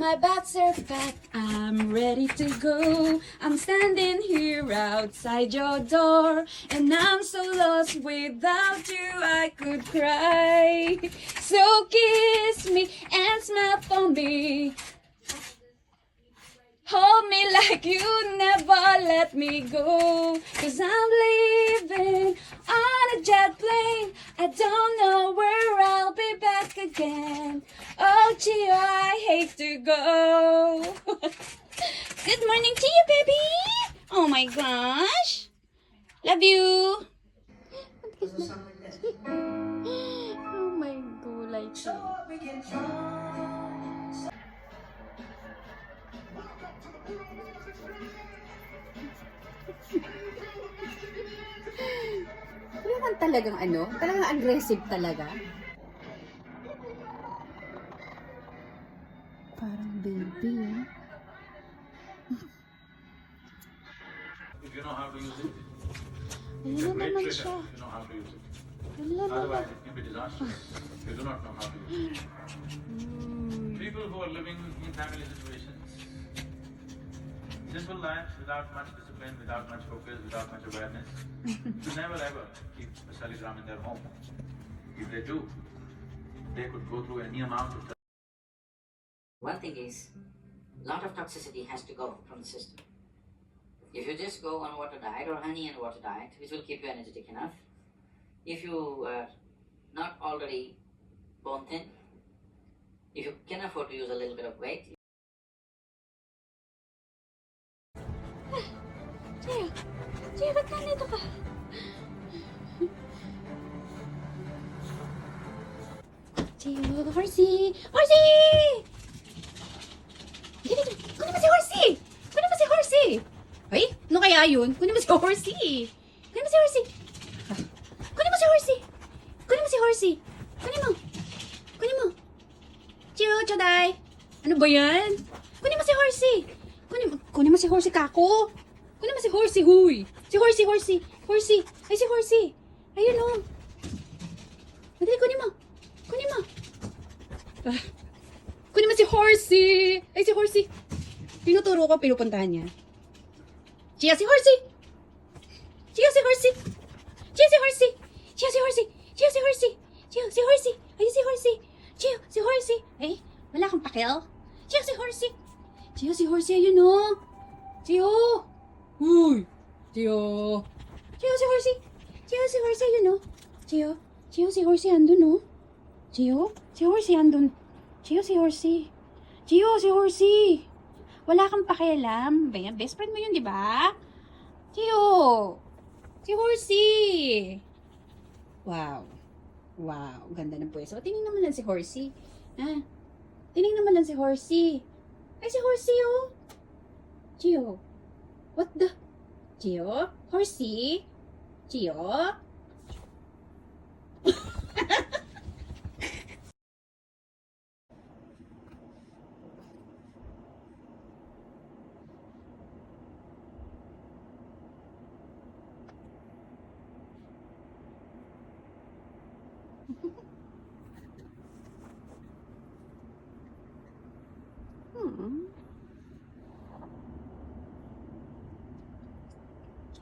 My bags are packed, I'm ready to go. I'm standing here outside your door, and I'm so lost without you, I could cry. So kiss me and smile for me. Hold me like you never let me go. Cause I'm leaving on a jet plane. I don't know where I'll be back again. Oh, Gio, I hate to go. Good morning to you, baby. Oh my gosh. Love you. Oh my gulay. Wala man talagang talagang aggressive talaga. Parang baby, eh. If you know how to use it, Ayun it's a na great naman trigger siya. if you know how to use it. Wala naman. Otherwise, it can be disastrous if you do not know how to use it. People who are living in family situations, simple lives without much discipline, without much focus, without much awareness, will never ever keep a saligram in their home. If they do, they could go through any amount of. One thing is, a lot of toxicity has to go from the system. If you just go on water diet or honey and water diet, which will keep you energetic enough, if you are not already bone thin, if you can afford to use a little bit of weight. Gio, ba't nandito ka? Gio, Horsey! Horsey! Dito, kunin mo si Horsey! Kunin mo si Horsey! Ay, ano kaya yun? Kunin mo si Horsey! Kunin mo si Horsey! Kunin mo si Horsey! Kunin mo si Horsey! Kunin mo! Kunin mo! Gio, Choday! Ano ba yan? Kunin mo si Horsey! Kunin mo si Horsey, kako! Kunin mo si Horsey, huy! Si Horsey, Horsey! Horsey! Ay, si Horsey! Ayun, oh! Madali, kunin mo! Kunin mo! Ah. Kunin mo si Horsey! Ay, si Horsey! Tinuturo ko, pinupuntahan niya. Chia, si Horsey! Chia, si Horsey! Chia, si Horsey! Chia, si Horsey! Chia, si Horsey! Chia, si Horsey! Ay, si Horsey! Chia, si Horsey! Ay, wala kang pakel? Chia, si Horsey! Chia, si Horsey, ayun o! Chia! Uy! Chia! Chia, si Horsey! Chia, si Horsey, ayun o! Chia! Chia, si Horsey, andun o! Chia! Si Horsey, andun! Chia, si Horsey! Chia, si Horsey! Wala kang pakialam. Ba yan? Best friend mo yun, di ba? Chia! Si Horsey! Wow! Wow! Ganda ng pwesto. Tingnan naman lang si Horsey. Ha? Tingnan naman lang si Horsey. Ay, si Horsey, oh! Gio! What the? Gio? Horsey? Gio?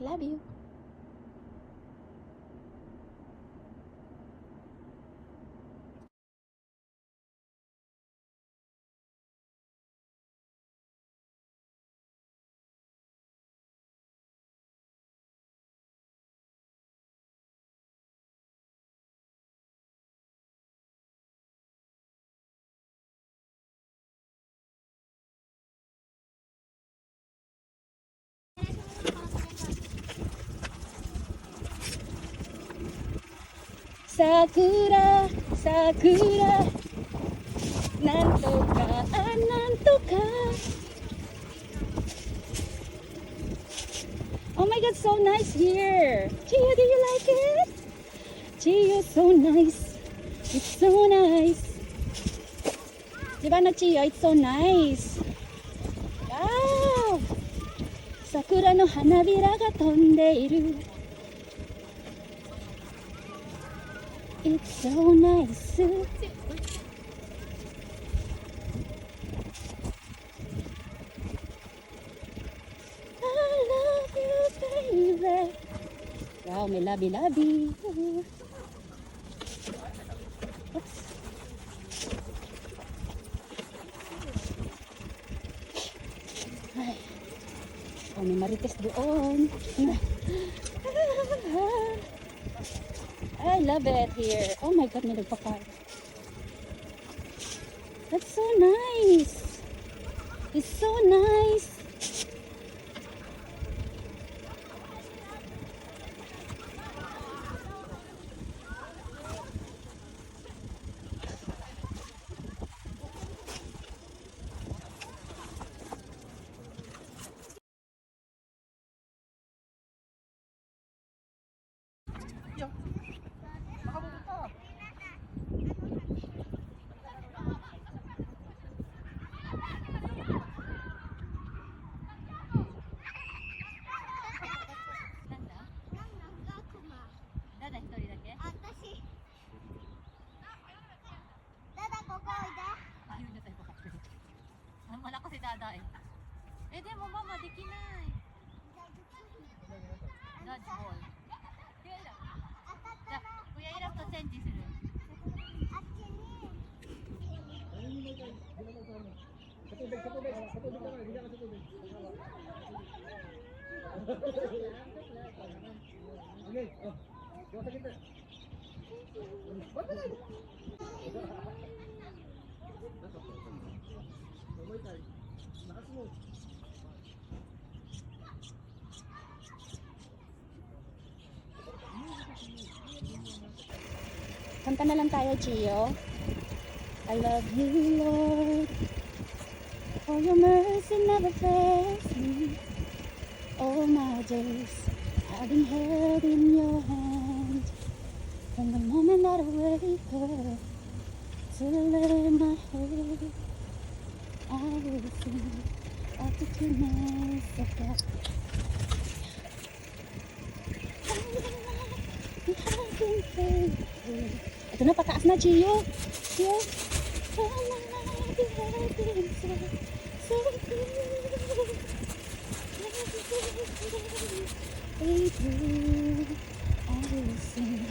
Love you. Sakura, Sakura, nanto ka, nanto ka. Oh my God, so nice here. Gio, do you like it? Gio, so nice. It's so nice. Diba na, Gio? It's so nice. Wow! Sakura no hanabira ga tondeiru. It's so nice. may labi-labi. Oops. Ay. Oh, may marites doon. I love it here. Oh my God, may nagpa-park. That's so nice. It's so nice. Eh, mo mama, di kinay. Dodgeball. Kuya, irap to change sila. Kanta na lang tayo, Gio. I love you, Lord. For your mercy never fails me. All my days I've been held in your hand. From the moment that I wake up till I lay my head, I will sing of the goodness of God. You have been faithful. Ito na, pataas na, Gio. Gio. Oh my life, you have been so, so good. Faithful, I will sing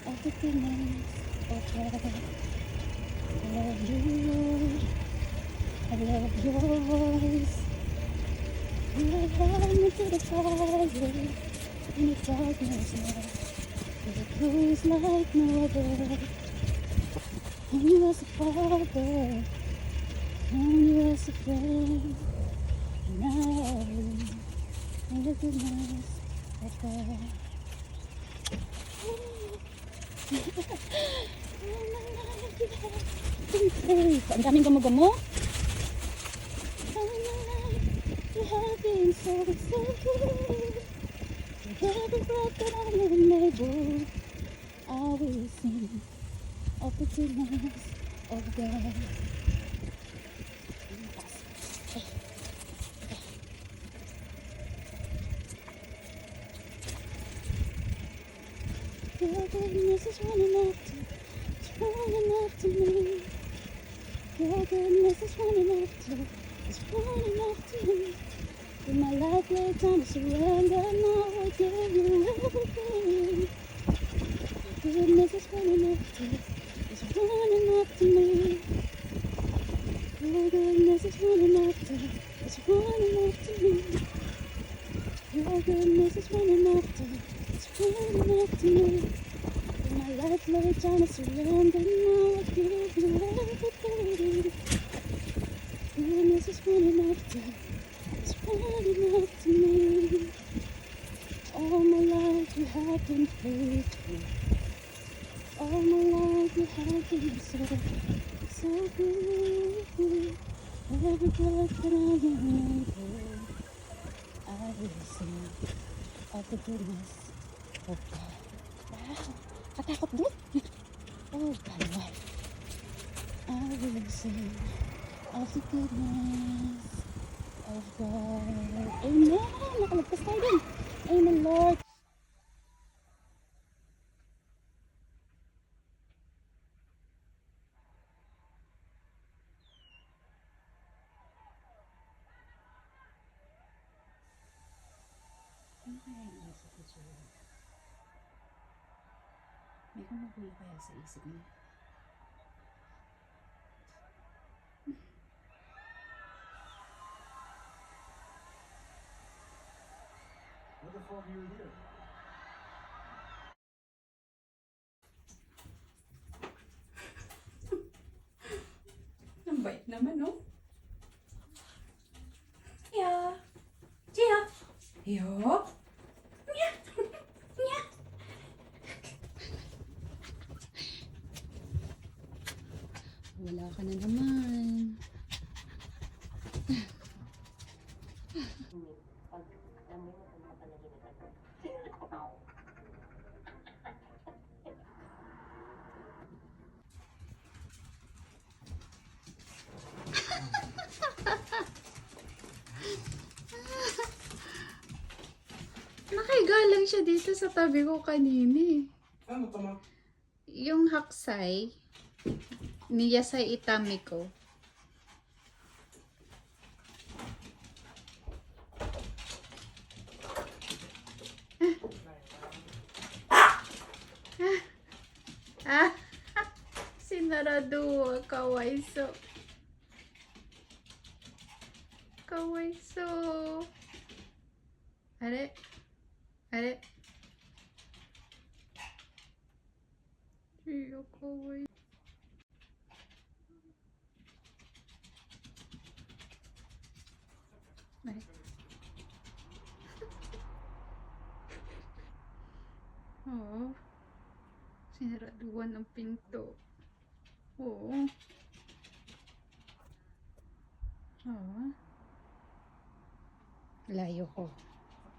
of the goodness of God. I love you, Lord. I love your voice. You have held me to the fire in the darkness, Lord. There's a cruise like no other. And you as a father, and you as a friend. And I live in the goodness of God. Ang daming gamo-gamo. You have been so, so good. With every breath that I am able, I will sing of the goodness of God. Your goodness is running after, it's running after me. Your goodness is running after, it's running after me. With my life laid down to surrender, now I give you everything. Your goodness is running after, it's running after me. Your goodness is running after, it's running after me. Your goodness is running after, it's running after me. With my life laid down to surrender, now I give you everything. Your goodness is running after, it's running after me. All my life you have been faithful. All my life you have been so, so good. Every breath that I am able, I will sing of the goodness of God. Wow, katakot doon. Oh God, why? I will sing of the goodness of God. Amen. Nakalagpas tayo din. Amen, Lord. May kumukulo kaya sa isip niya. What the fuck are you here? Ang bait naman, no? Tia! Tia! Yo! Nya! Nya! Wala ka na naman. Nakahiga lang siya dito sa tabi ko kanina eh. Ano to, ma? Yung haksay, ni Yasay Itami ko. Ah, sinarado, kawaiso. Kawaiso. Are? Are? Iyo, kawaiso. Are? Oo. Sinaraduan ang pinto. Oo. Oo. Layo ko.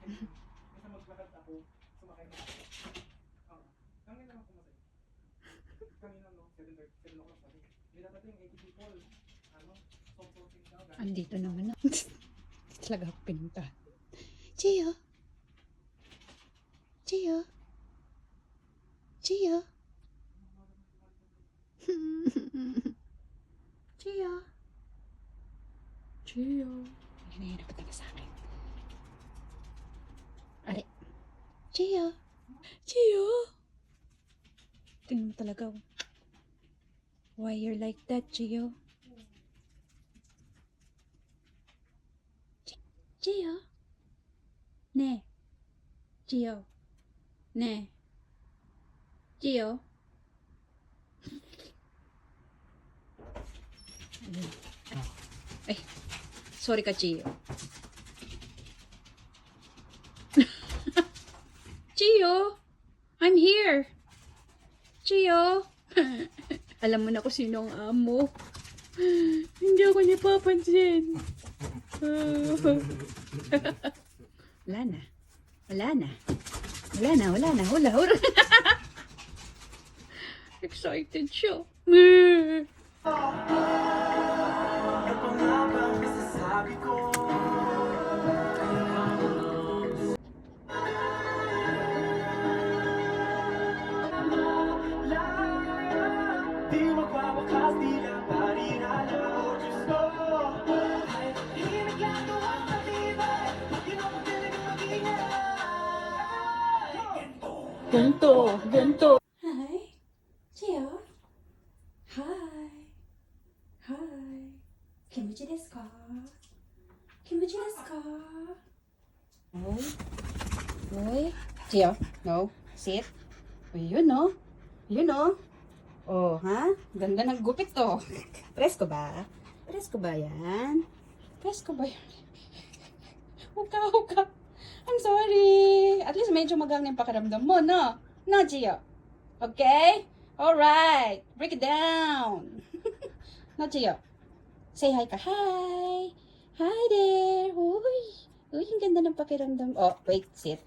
Basta maglakad ako, sumakay na ako. Kanina naman pumatay. Kanina, no? 7 o'clock pa rin. Hindi dapat yung 80 people. Ano? Supporting daw. Andito naman na. Talaga ako pinunta. Gio? Gio? Gio? Gio? Gio? Hinahinap pa talaga sa akin. Are? Gio? Gio? Tingnan mo talaga. Why you're like that, Gio? Gio? Ne? Gio? Ne? Gio? Ay, sorry ka, Gio. Gio? I'm here. Gio? Alam mo na kung sino ang amo. Hindi ako napapansin. Wala na. Wala na. Wala na, wala na. Hula, hula. Excited siya. Di magwawakas, di lang parirala o Diyos ko. Ay, hindi nagagawa sa tibay, di mo magaling mag-ingay. Ganto, ganto. Hi. Gio. Hi. Hi. Kimuchi desu ka? Kimuchi desu ka? Oi. Oi. Gio, no. Sit. Yun, no. Yun, no. Oh, ha? Ganda ng gupit to. Presko ba? Presko ba yan? Presko ba yan? Huwag ka, huwag ka. I'm sorry. At least medyo magang yung pakiramdam mo, no? No, Gio? Okay? Alright. Break it down. No, Gio? Say hi ka. Hi. Hi there. Uy. Uy, ang ganda ng pakiramdam. Oh, wait. Sit.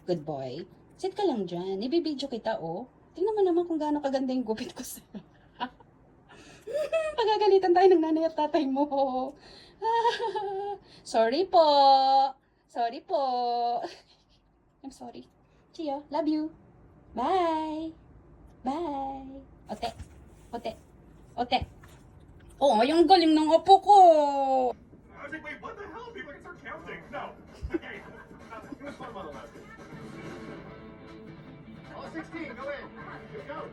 Good boy. Sit ka lang dyan. Ibibidyo kita, oh. Tingnan mo naman kung gaano kaganda yung gupit ko sa'yo. Pagagalitan tayo ng nanay at tatay mo. Sorry po. Sorry po. I'm sorry. Gio, love you. Bye. Bye. Ote. Ote. Ote. Oh, yung galing ng opo ko. I was like, wait, what the hell? People can start counting. No. Okay. It was fun while it lasted. All 16, go in. Let's go.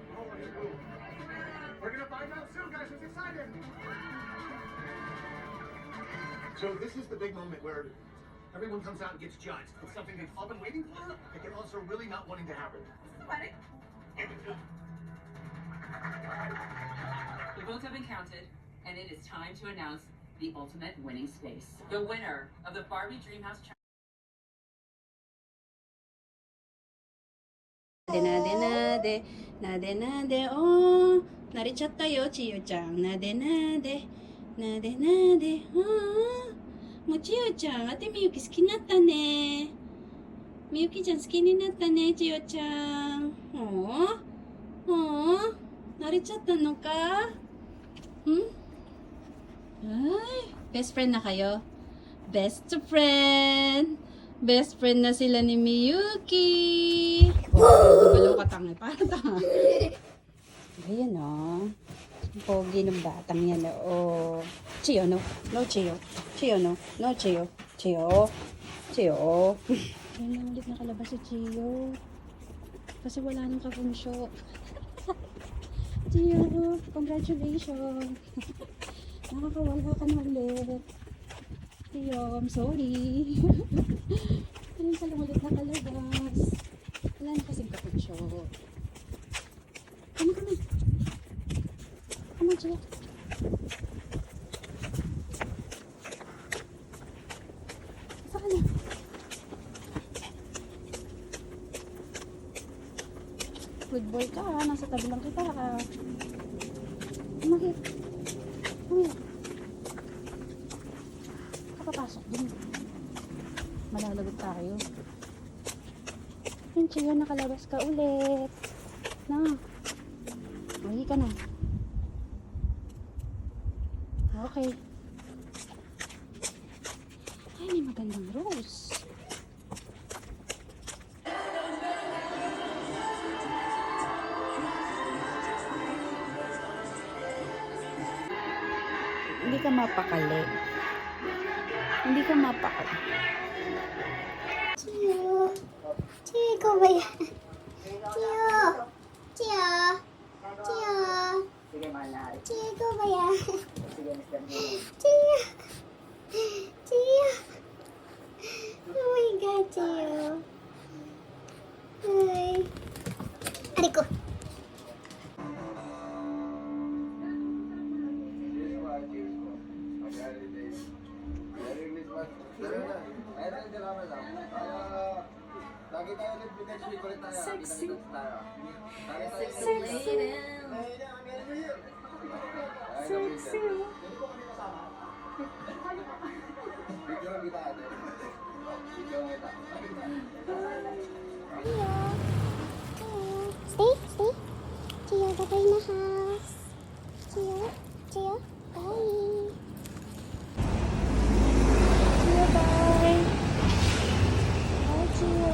We're gonna find out soon, guys. It's exciting. So this is the big moment where everyone comes out and gets judged. It's something they've all been waiting for, but they're also really not wanting to happen. The votes have been counted, and it is time to announce the ultimate winning space. The winner of the Barbie Dreamhouse Challenge. 나데 나데 나데 어 나리쳤다요 지유짱 나데 나데 나데 나데 뭐 지유짱 아테 미유키好きになったねみゆきちゃん好きになったねちよちゃん慣れちゃったのかay best friend na kayo best friend na sila ni Miyuki gumalaw ka tanga parang tanga ayan o pogi ng batang yan o Chiyo no Chiyo no Chiyo ayun lang ulit nakalabas si Chiyo kasi wala nang kapunsyo Chiyo congratulations nakakawala ka na ulit Chiyo I'm sorry ayun ka lang ulit nakalabas wala na kasing kapunsyo come on Chiyo saka na good boy ka, nasa tabi lang kita. Umakit. Umakit. Kapapasok din. Malalagot tayo. Yun, Chiyo, nakalabas ka ulit. Na. Uwi ka na. Okay. Ay, may magandang rose. Hindi ka mapakali. Hindi ka mapakali. Chiyo. Chiyo, ikaw ba yan? Chiyo. Chiyo. Chiyo. Chiyo, ikaw ba yan? Chiyo. Chiyo. Oh my God, Chiyo. Ay. Aray ko. Sexy. Stay. Chiyo, babay na house. Chiyo. Bye. Chiyo, bye. Bye, Chiyo.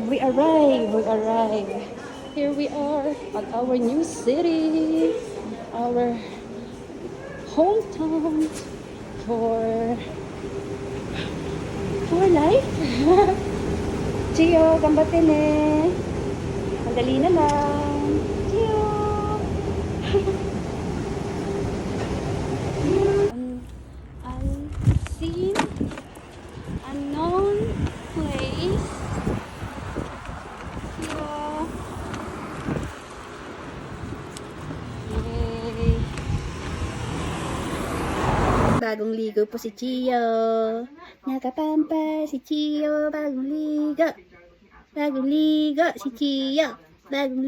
We arrive. Here we are at our new city, our hometown for life. Chiyo, gambate ne. Madali na lang. Chiyo. Unseen, unknown place. Bagong ligo po si Chiyo. Nakapampa si Chiyo. Bagong ligo si Chiyo. Bagong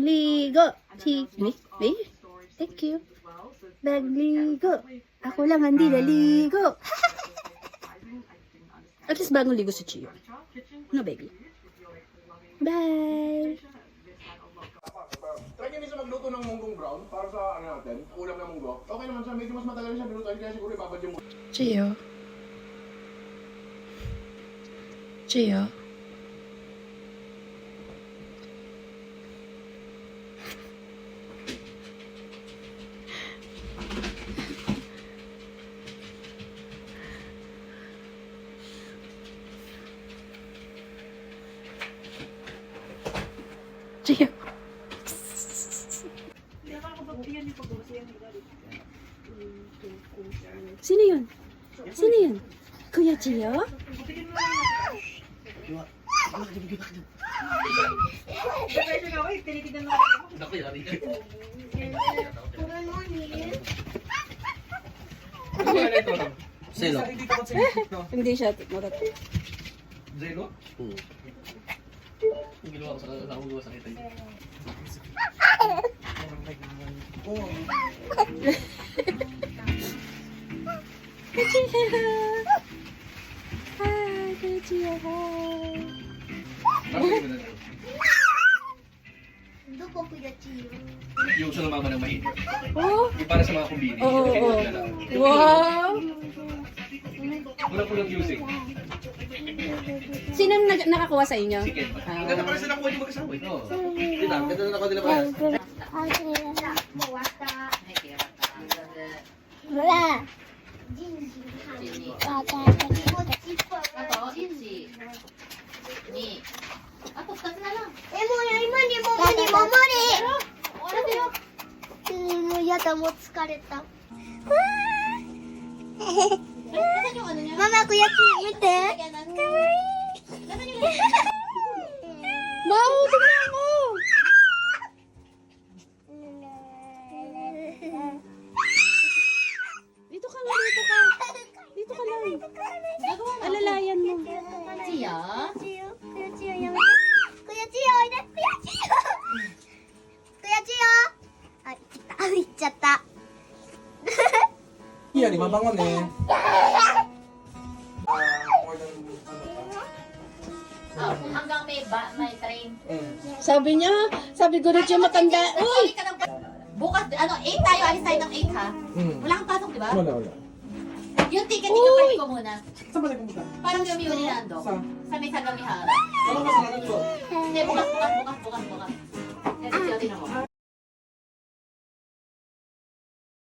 ligo si... Thank you. Bagong ligo. Ako lang hindi naligo. At least bagong ligo si Chiyo. No, baby. Bye! Try niyo minsan magluto ng munggong brown para sa natin, ulam na munggo. Okay naman siya, medyo mas matagal siya nilutuin kaya siguro ibabad yung Chiyo. Gia. Gia. Sino yun? Sino yun? Kuya Gio? Sino? Hindi siya matat. Zeno? Ginawa ko sa akong gawa sa kita. Hi, Kuya Gio. Hi. Yung sa mama ng mahina. Oh, Yung para sa mga kumbini. Oo, Yung oo. pinagdala. Wow! Wala po lang music. Sino nakakuha sa inyo? Sige. Ah. Ang ganda pala sila kuha yung mag-asawa. Oo. Kita, ang ganda na nakuha nila pala. Wala. Yata mo疲れた。ママ、こやつ見て。かわいい。Mau, tingnan mo. Dito ka lang, dito ka. Dito ka lang. Alalayan mo. Chia? Kuya Chia, やめて。Kuya Chia, おいで。Kuya Chia! Kuya Chia! あ、行っちゃった。 Yan, mabangon eh. Hanggang may train. Sabi niya, sabi ko rin siya matanda. Uy! Bukas, 8 tayo, alis tayo ng 8 ha? Wala kang pasok, di ba? Wala. Yung ticket, ikapalit ko muna. Saan ba nagpupunta? Parang yung ni Nando. Saan? Sa may Sagamihara. Ano ba sa natin to? Hindi, bukas.